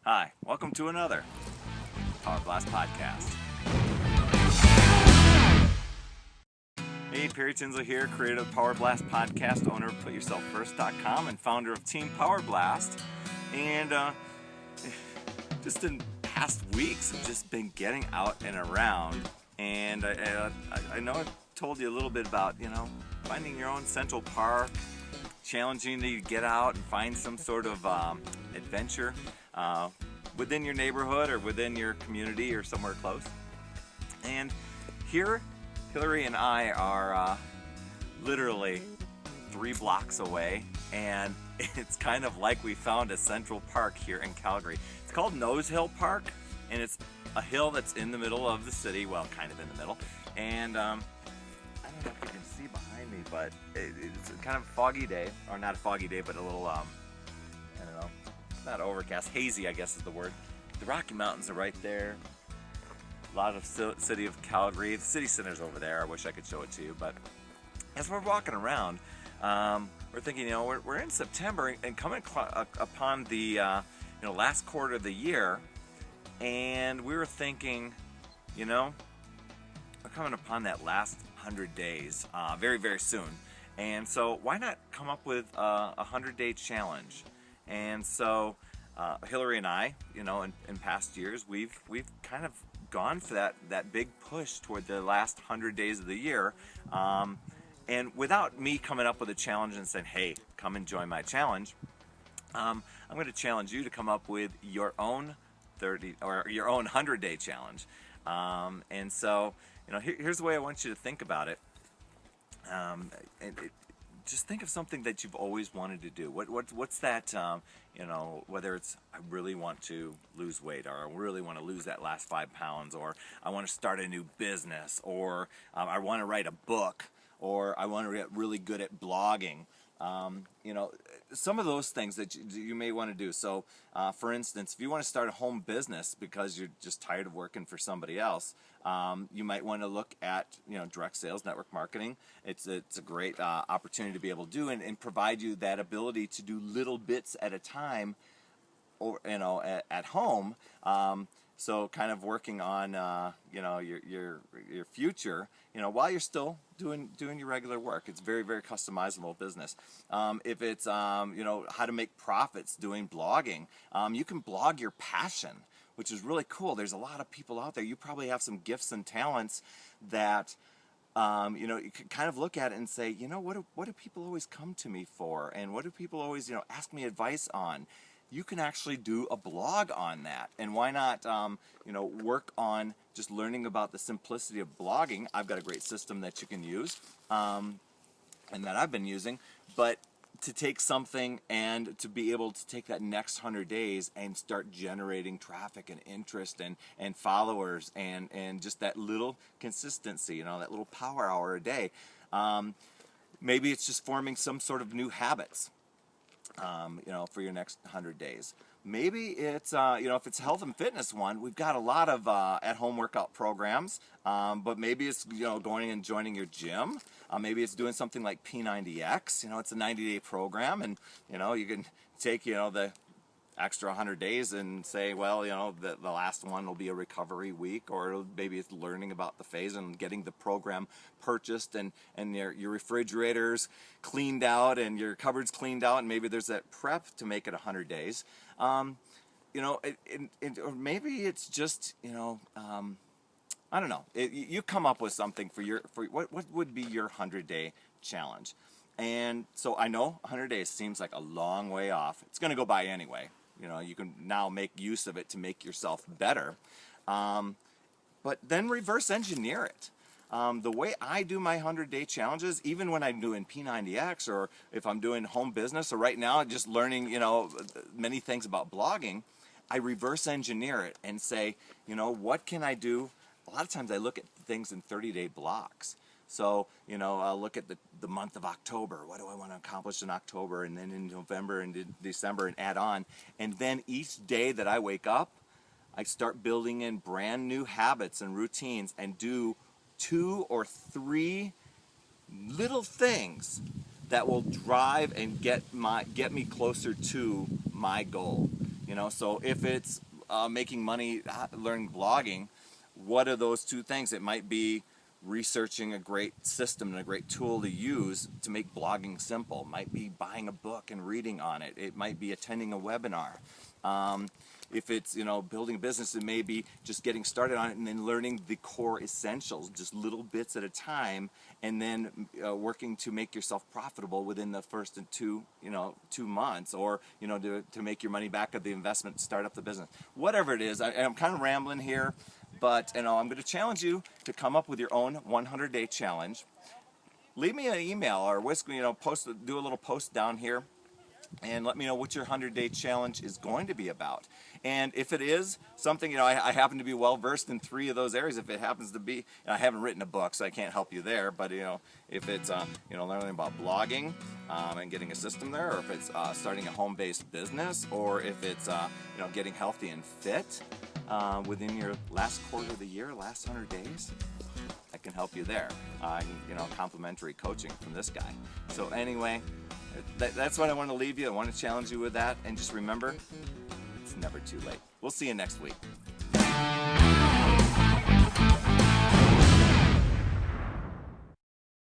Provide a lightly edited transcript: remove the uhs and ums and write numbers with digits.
Hi, welcome to another Power Blast podcast. Hey, Perry Tinsley here, creator of Power Blast podcast, owner of PutYourselfFirst.com, and founder of Team Power Blast. And just in past weeks, I've just been getting out and around. And I know I've told you a little bit about, finding your own central park, challenging you to get out and find some sort of adventure within your neighborhood or within your community or somewhere close. And here, Hillary and I are literally 3 blocks away, and it's kind of like we found a central park here in Calgary. It's called Nose Hill Park, and it's a hill that's in the middle of the city, well, kind of in the middle. And I don't know if you can see behind me, but it's kind of a foggy day, or not a foggy day, but a little, I don't know, not overcast, hazy I guess is the word. The Rocky Mountains are right there. A lot of city of Calgary. The city center's over there. I wish I could show it to you, but as we're walking around, we're thinking, we're in September and coming upon the last quarter of the year, and we were thinking, we're coming upon that last 100 days very, very soon. And so why not come up with a 100-day challenge? And so Hillary and I, in past years, we've kind of gone for that big push toward the last 100 days of the year. And without me coming up with a challenge and saying, hey, come and join my challenge, I'm going to challenge you to come up with your own 100-day challenge. And so, here's the way I want you to think about it. Just think of something that you've always wanted to do. What's that, whether it's I really want to lose weight, or I really want to lose that last 5 pounds, or I want to start a new business, or I want to write a book, or I want to get really good at blogging. Some of those things that you may want to do. So, for instance, if you want to start a home business because you're just tired of working for somebody else, you might want to look at, direct sales network marketing. It's a great opportunity to be able to do and provide you that ability to do little bits at a time, or at home. So kind of working on your future, while you're still doing your regular work. It's very, very customizable business. If it's how to make profits doing blogging, you can blog your passion, which is really cool. There's a lot of people out there. You probably have some gifts and talents that you can kind of look at it and say, what do people always come to me for, and what do people always ask me advice on? You can actually do a blog on that. And why not, work on just learning about the simplicity of blogging. I've got a great system that you can use, and that I've been using, but to take something and to be able to take that next 100 days and start generating traffic and interest and followers and just that little consistency, that little power hour a day. Maybe it's just forming some sort of new habits. For your next 100 days. Maybe it's, if it's health and fitness one, we've got a lot of at-home workout programs, but maybe it's, going and joining your gym. Maybe it's doing something like P90X. It's a 90-day program, and, you can take, the extra 100 days and say, well, the last one will be a recovery week, or maybe it's learning about the phase and getting the program purchased and your refrigerators cleaned out and your cupboards cleaned out, and maybe there's that prep to make it 100 days. Or maybe it's just, I don't know. You come up with something for what would be your 100-day challenge. And so I know 100 days seems like a long way off. It's going to go by anyway. You can now make use of it to make yourself better. But then reverse engineer it. The way I do my 100-day challenges, even when I'm doing P90X, or if I'm doing home business, or right now just learning, many things about blogging, I reverse engineer it and say, what can I do? A lot of times I look at things in 30-day blocks. So, I'll look at the month of October. What do I want to accomplish in October, and then in November and in December, and add on. And then each day that I wake up, I start building in brand new habits and routines, and do 2 or 3 little things that will drive and get me closer to my goal. You know, so if it's making money learning blogging, what are those two things? It might be researching a great system and a great tool to use to make blogging simple. It might be buying a book and reading on it. It might be attending a webinar. If it's, you know, building a business, it may be just getting started on it and then learning the core essentials, just little bits at a time, and then working to make yourself profitable within the first 2 months, or, you know, to make your money back of the investment, start up the business. Whatever it is, I'm kind of rambling here, but, you know, I'm going to challenge you to come up with your own 100-day challenge. Leave me an email or, you know, do a little post down here, and let me know what your 100-day challenge is going to be about. And if it is something, you know, I happen to be well versed in 3 of those areas. If it happens to be, I haven't written a book, so I can't help you there. But, you know, if it's you know, learning about blogging and getting a system there, or if it's starting a home-based business, or if it's you know, getting healthy and fit within your last quarter of the year, last 100 days, I can help you there. You know, complimentary coaching from this guy. So anyway, that's what I want to leave you. I want to challenge you with that. And just remember, it's never too late. We'll see you next week.